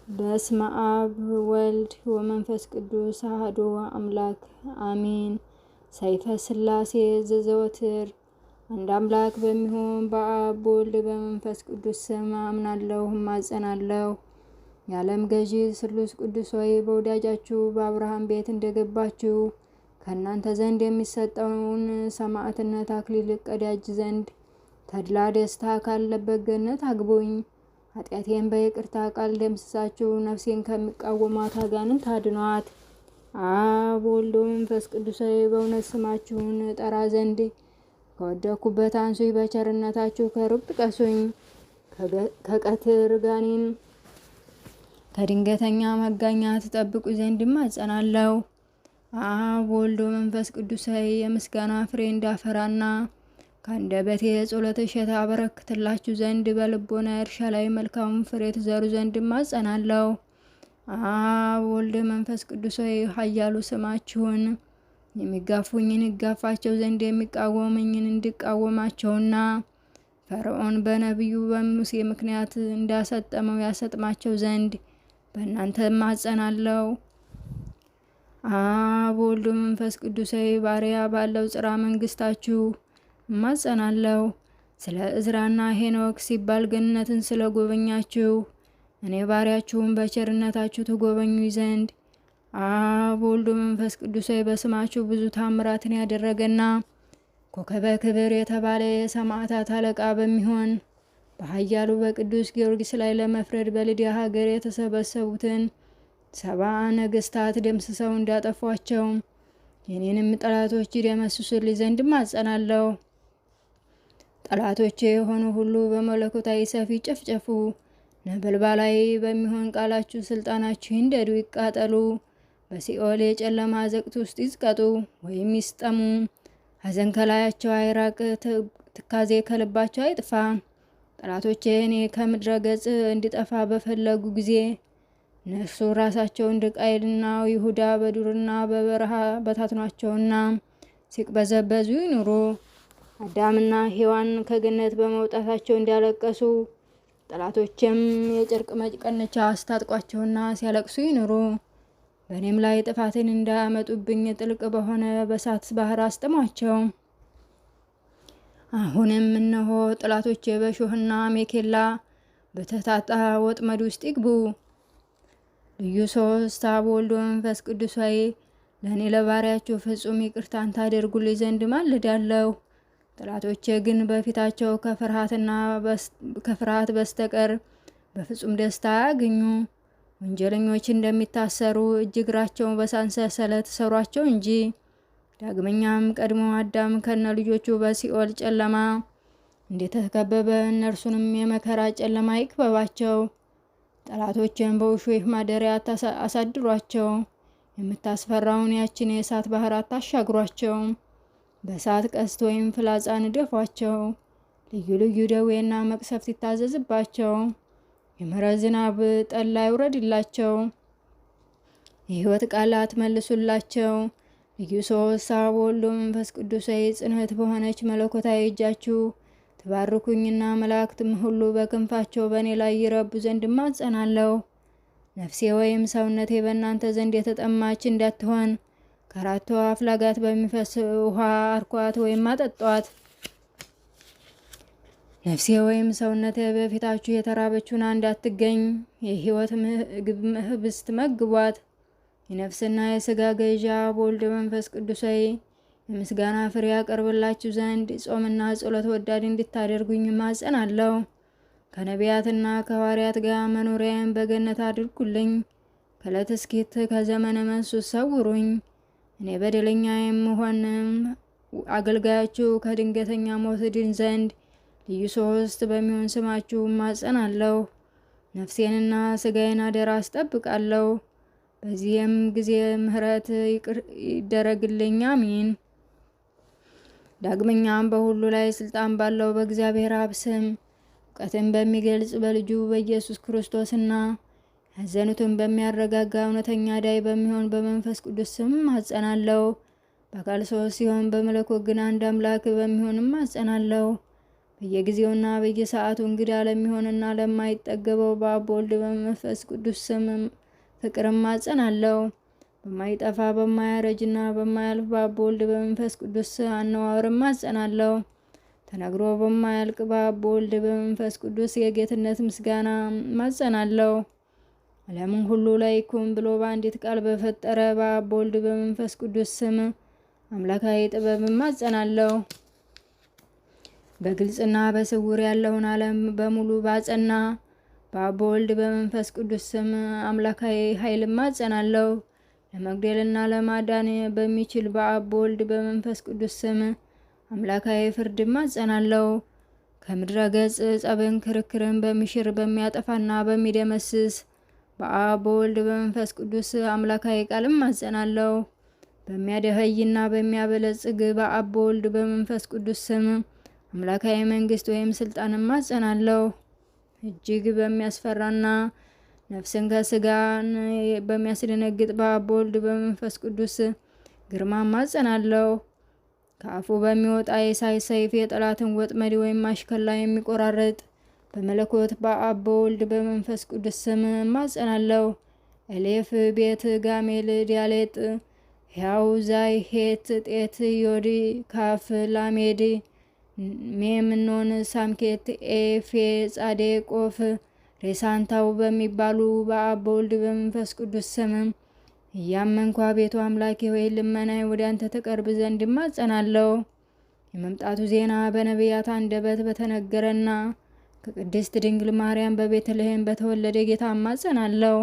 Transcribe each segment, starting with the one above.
በስመ አብ ወልድ ወመንፈስ ቅዱስ አሐዱ አምላክ አሜን። ሰይፈ ሥላሴ ዘዘወትር አንድ አምላክ በሚሆን በአብ በወልድ በመንፈስ ቅዱስ ስም አምናለሁ እማጸናለሁ። የዓለም ገዢ ስሉስ ቅዱስ ሆይ በወዳጃችሁ በአብርሃም ቤት እንደገባችሁ ከእናንተ ዘንድ የሚሰጠውን ሰማዕትነት አክሊል እቀዳጅ ዘንድ ተድላ ደስታ ካለበት ገነት አግቡኝ። ኃጢአቴን በይቅርታ ቃል ደምስሳችሁ ነፍሴን ከሚቃወሟት አጋንንት አድኗት። አብ ወልድ መንፈስ ቅዱስ በእውነት ስማችሁን ጠራ ዘንድ ከወደኩበት አንሱኝ፣ በቸርነታችሁ ከሩቅ ጥቀሱኝ። ከቀትር ጋኔን ከድንገተኛ መጋኛ ትጠብቁ ዘንድ እማጸናለሁ። አብ ወልድ መንፈስ ቅዱስ የምስጋና ፍሬ እንዳፈራና ከአንደበቴ የጸሎት እሸት አበረክትላችሁ ዘንድ በልቦና እርሻ ላይ መልካሙን ፍሬ ትዘሩ ዘንድ እማጸናለሁ። አብ ወልድ መንፈስ ቅዱስ ኃያሉ ስማችሁን የሚጋፉኝን ይጋፋቸው ዘንድ የሚቃወሙኝን እንዲቃወማቸውና ፈርዖን በነቢዩ በሙሴ ምክንያት እንዳሰጠመው ያሰጥማቸው ዘንድ በእናንተ እማጸናለሁ። አብ ወልድ መንፈስ ቅዱስ ባሪያ ባለው ጽራ መንግስታችሁ እማጸናለሁ። ስለ እዝራና ሄኖክ ሲባል ገነትን ስለ ጎበኛችሁ እኔ ባሪያችሁን በቸርነታችሁ ትጎበኙ ዘንድ አብ ወልድ መንፈስ ቅዱስ በስማችሁ ብዙ ታምራትን ያደረገና ኮከበ ክብር የተባለ የሰማዕታት አለቃ በሚሆን በኃያሉ በቅዱስ ጊዮርጊስ ላይ ለመፍረድ በልድያ ሀገር የተሰበሰቡትን 70 ነገስታት ደምስሰው እንዳጠፏቸው የኔንም ጠላቶች ደመስሱልኝ ዘንድ እማጸናለሁ። ጠላቶቼ የሆኑ ሁሉ በመለኮታዊ ሰይፍ ይጨፍጨፉ። ነበልባላዊ በሚሆን ቃላችሁ ስልጣናችሁ ይንደዱ፣ ይቃጠሉ። በሲኦል የጨለማ አዘቅት ውስጥ ይዝቀጡ ወይም ይስጠሙ። ሐዘን ከላያቸው አይራቅ፣ ትካዜ ከልባቸው አይጥፋ። ጠላቶቼ እኔ ከምድረ ገጽ እንዲጠፋ በፈለጉ ጊዜ እነርሱ ራሳቸው እንደ ቃየልና ይሁዳ በዱርና በበረሃ በታትኗቸውና ሲቅበዘበዙ ይኑሩ። አዳምና ሔዋን ከገነት በመውጣታቸው እንዲያለቀሱ ጠላቶችም የጨርቅ መቀነቻ አስታጥቋቸውና ሲያለቅሱ ይኑሩ። በእኔም ላይ ጥፋትን እንዳያመጡብኝ ጥልቅ በሆነ በእሳት ባህር አስጥሟቸው። አሁንም እነሆ ጠላቶቼ በሾህና ሜኬላ በተታጣ ወጥመድ ውስጥ ይግቡ። ልዩ ሶስት አብ ወልድ መንፈስ ቅዱስ ሆይ ለእኔ ለባሪያችሁ ፍጹም ይቅርታን ታደርጉልኝ ዘንድ ማልዳለሁ። ጠላቶቼ ግን በፊታቸው ከፍርሃት በስተቀር በፍጹም ደስታ አያገኙ። ወንጀለኞች እንደሚታሰሩ እጅ እግራቸውን በሰንሰለት ሰሯቸው እንጂ። ዳግመኛም ቀድሞ አዳም ከነ ልጆቹ በሲኦል ጨለማ እንደተከበበ እነርሱንም የመከራ ጨለማ ይክበባቸው። ጠላቶችን በውሾች ማደሪያ አሳድሯቸው። የምታስፈራውን ያችን የእሳት ባህር አታሻግሯቸው። በእሳት ቀስት ወይም ፍላጻ ንደፏቸው። ልዩ ልዩ ደዌና መቅሰፍት ይታዘዝባቸው። የምሕረት ዝናብ ጠል አይውረድላቸው። የሕይወት ቃላት መልሱላቸው። ልዩ ሶስት አብ ወልድ መንፈስ ቅዱስ ጽንዕት በሆነች መለኮታዊ እጃችሁ ትባርኩኝና መላእክትም ሁሉ በክንፋቸው በእኔ ላይ ይረቡ ዘንድ እማጸናለሁ። ነፍሴ ወይም ሰውነቴ በእናንተ ዘንድ የተጠማች እንዳትሆን ከአራቱ አፍላጋት በሚፈስ ውሃ አርኳት ወይም አጠጧት። ነፍሴ ወይም ሰውነቴ በፊታችሁ የተራበችና እንዳትገኝ የሕይወት ምግብ ህብስት መግቧት። የነፍስና የሥጋ ገዣ በወልድ መንፈስ ቅዱስ የምስጋና ፍሬ ያቀርብላችሁ ዘንድ ጾምና ጸሎት ወዳድ እንድታደርጉኝ እማጸናለሁ። ከነቢያትና ከሐዋርያት ጋር መኖሪያን በገነት አድርጉልኝ። ከዕለት እስኪት ከዘመነ መንሱስ ሰውሩኝ። እኔ በደለኛ የምሆንም አገልጋያችሁ ከድንገተኛ ሞት ድን ዘንድ ልዩ ሶስት በሚሆን ስማችሁ እማጸናለሁ። ነፍሴንና ሥጋዬን አደራ አስጠብቃለሁ። በዚህም ጊዜ ምሕረት ይደረግልኝ። አሜን። ዳግመኛም በሁሉ ላይ ስልጣን ባለው በእግዚአብሔር አብ ስም እውቀትን በሚገልጽ በልጁ በኢየሱስ ክርስቶስና ያዘኑትን በሚያረጋጋ እውነተኛ ዳይ በሚሆን በመንፈስ ቅዱስ ስም እማጸናለሁ። በአካል ሶስት ሲሆን በመለኮት ግን አንድ አምላክ በሚሆንም እማጸናለሁ። በየጊዜውና በየሰዓቱ እንግዳ ለሚሆንና ለማይጠገበው በአብ በወልድ በመንፈስ ቅዱስ ስም ፍቅር እማጸናለሁ። በማይጠፋ በማያረጅና በማያልፍ በአብ በወልድ በመንፈስ ቅዱስ አነዋወር እማጸናለሁ። ተነግሮ በማያልቅ በአብ በወልድ በመንፈስ ቅዱስ የጌትነት ምስጋና እማጸናለሁ። ዓለምን ሁሉ ላይ ይኩን ብሎ በአንዲት ቃል በፈጠረ በአብ በወልድ በመንፈስ ቅዱስ ስም አምላካዊ ጥበብ እማጸናለሁ። በግልጽና በስውር ያለውን ዓለም በሙሉ ባጸና በአብ በወልድ በመንፈስ ቅዱስ ስም አምላካዊ ኃይል እማጸናለሁ። ለመግደልና ለማዳን በሚችል በአብ በወልድ በመንፈስ ቅዱስ ስም አምላካዊ ፍርድ እማጸናለሁ። ከምድረ ገጽ ጸብን ክርክርን በሚሽር በሚያጠፋና በሚደመስስ በአብ በወልድ በመንፈስ ቅዱስ አምላካዊ ቃል እማጸናለሁ። በሚያደኸይና በሚያበለጽግ በአብ በወልድ በመንፈስ ቅዱስ ስም አምላካዊ መንግስት ወይም ስልጣን እማጸናለሁ። እጅግ በሚያስፈራና ነፍስን ከስጋን በሚያስደነግጥ በአብ በወልድ በመንፈስ ቅዱስ ግርማ እማጸናለሁ። ከአፉ በሚወጣ የእሳት ሰይፍ የጠላትን ወጥመድ ወይም አሽከላ የሚቆራረጥ በመለኮት በአብ በወልድ በመንፈስ ቅዱስ ስም እማጸናለሁ። ኤሌፍ ቤት ጋሜል ዲያሌጥ ሕያው ዛይ ሄት ጤት ዮድ ካፍ ላሜድ ሜም ኖን ሳምኬት ኤፌ ጻዴ ቆፍ ሬሳንታው በሚባሉ በአብ በወልድ በመንፈስ ቅዱስ ስም እያመንኳ ቤቱ አምላኬ ሆይ ልመናዬ ወደ አንተ ተቀርብ ዘንድ እማጸናለሁ። የመምጣቱ ዜና በነቢያት አንደበት በተነገረና ከቅድስት ድንግል ማርያም በቤተልሔም በተወለደ ጌታ እማጸናለሁ።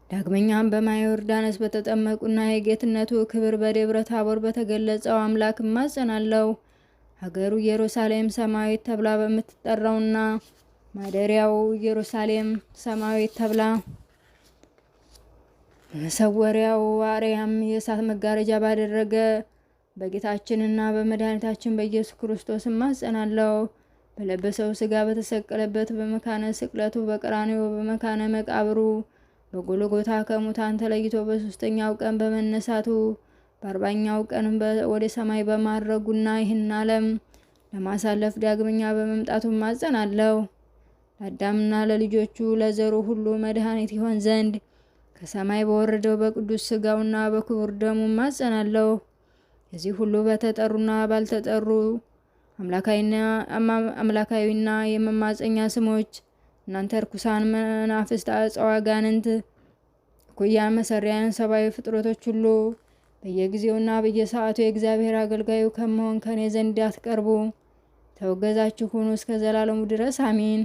ዳግመኛም በማየ ዮርዳኖስ በተጠመቁና የጌትነቱ ክብር በደብረ ታቦር በተገለጸው አምላክ እማጸናለሁ። ሀገሩ ኢየሩሳሌም ሰማያዊት ተብላ በምትጠራውና ማደሪያው ኢየሩሳሌም ሰማያዊት ተብላ መሰወሪያው አርያም የእሳት መጋረጃ ባደረገ በጌታችንና በመድኃኒታችን በኢየሱስ ክርስቶስ እማጸናለሁ። በለበሰው ስጋ በተሰቀለበት በመካነ ስቅለቱ በቀራንዮ በመካነ መቃብሩ በጎልጎታ ከሙታን ተለይቶ በሶስተኛው ቀን በመነሳቱ በ40ኛው ቀን ወደ ሰማይ በማረጉና ይህን ዓለም ለማሳለፍ ዳግመኛ በመምጣቱ እማጸናለሁ። ለአዳምና ለልጆቹ ለዘሩ ሁሉ መድኃኒት ይሆን ዘንድ ከሰማይ በወረደው በቅዱስ ስጋውና በክቡር ደሙ እማጸናለሁ። የዚህ ሁሉ በተጠሩና ባልተጠሩ አምላካዊና የመማፀኛ ስሞች እናንተ ርኩሳን መናፍስት አጽዋ ጋንንት እኩያን መሰሪያን ሰብአዊ ፍጥረቶች ሁሉ በየጊዜውና በየሰዓቱ የእግዚአብሔር አገልጋዩ ከመሆን ከኔ ዘንድ አትቀርቡ፣ ተወገዛችሁ ሁኑ እስከ ዘላለሙ ድረስ አሚን።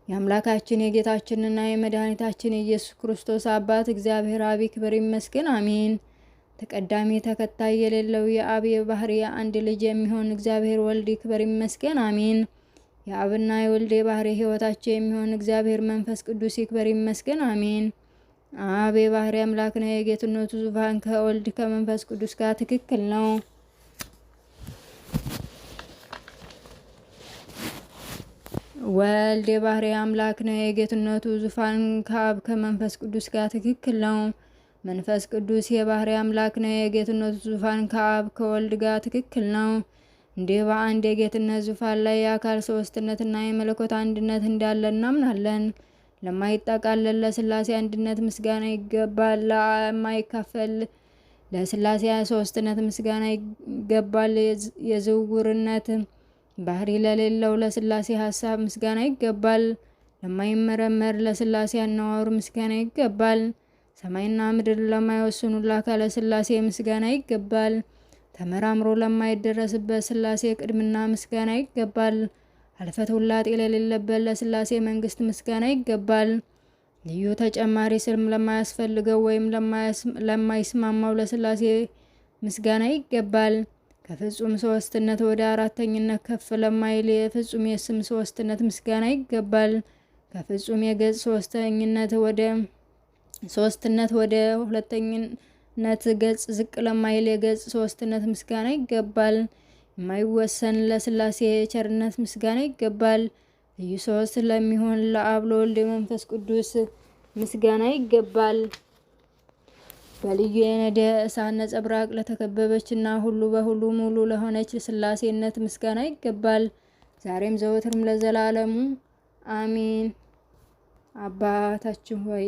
የአምላካችን የጌታችንና የመድኃኒታችን የኢየሱስ ክርስቶስ አባት እግዚአብሔር አብ ክብር ይመስገን አሚን። ተቀዳሚ ተከታይ የሌለው የአብ የባህሪ አንድ ልጅ የሚሆን እግዚአብሔር ወልድ ክብር ይመስገን አሚን። የአብና የወልድ የባህሪ ሕይወታቸው የሚሆን እግዚአብሔር መንፈስ ቅዱስ ይክበር ይመስገን አሚን። አብ የባህሪ አምላክ ነው። የጌትነቱ ዙፋን ከወልድ ከመንፈስ ቅዱስ ጋር ትክክል ነው። ወልድ የባህሪ አምላክ ነው። የጌትነቱ ዙፋን ከአብ ከመንፈስ ቅዱስ ጋር ትክክል ነው። መንፈስ ቅዱስ የባህሪ አምላክ ነው። የጌትነቱ ዙፋን ከአብ ከወልድ ጋር ትክክል ነው። እንዲህ በአንድ የጌትነት ዙፋን ላይ የአካል ሶስትነትና የመለኮት አንድነት እንዳለ እናምናለን። ለማይጠቃለል ለስላሴ አንድነት ምስጋና ይገባል። ለማይካፈል ለስላሴ ሶስትነት ምስጋና ይገባል። የዝውውርነት ባህሪ ለሌለው ለስላሴ ሀሳብ ምስጋና ይገባል። ለማይመረመር ለስላሴ አነዋወር ምስጋና ይገባል። ሰማይና ምድር ለማይወስኑ ለአካለ ስላሴ ምስጋና ይገባል። ተመራምሮ ለማይደረስበት ስላሴ ቅድምና ምስጋና ይገባል። አልፈት ውላጤ ለሌለበት ለስላሴ መንግስት ምስጋና ይገባል። ልዩ ተጨማሪ ስም ለማያስፈልገው ወይም ለማይስማማው ለስላሴ ምስጋና ይገባል። ከፍጹም ሶስትነት ወደ አራተኝነት ከፍ ለማይል የፍጹም የስም ሶስትነት ምስጋና ይገባል። ከፍጹም የገጽ ሶስትነት ወደ ሁለተኝነት ገጽ ዝቅ ለማይል የገጽ ሶስትነት ምስጋና ይገባል። የማይወሰን ለስላሴ ቸርነት ምስጋና ይገባል። ልዩ ሶስት ለሚሆን ለአብ ለወልድ መንፈስ ቅዱስ ምስጋና ይገባል። በልዩ የነደ እሳት ነጸብራቅ ለተከበበችና ሁሉ በሁሉ ሙሉ ለሆነች ሥላሴነት ምስጋና ይገባል፣ ዛሬም ዘወትርም ለዘላለሙ አሜን። አባታችን ሆይ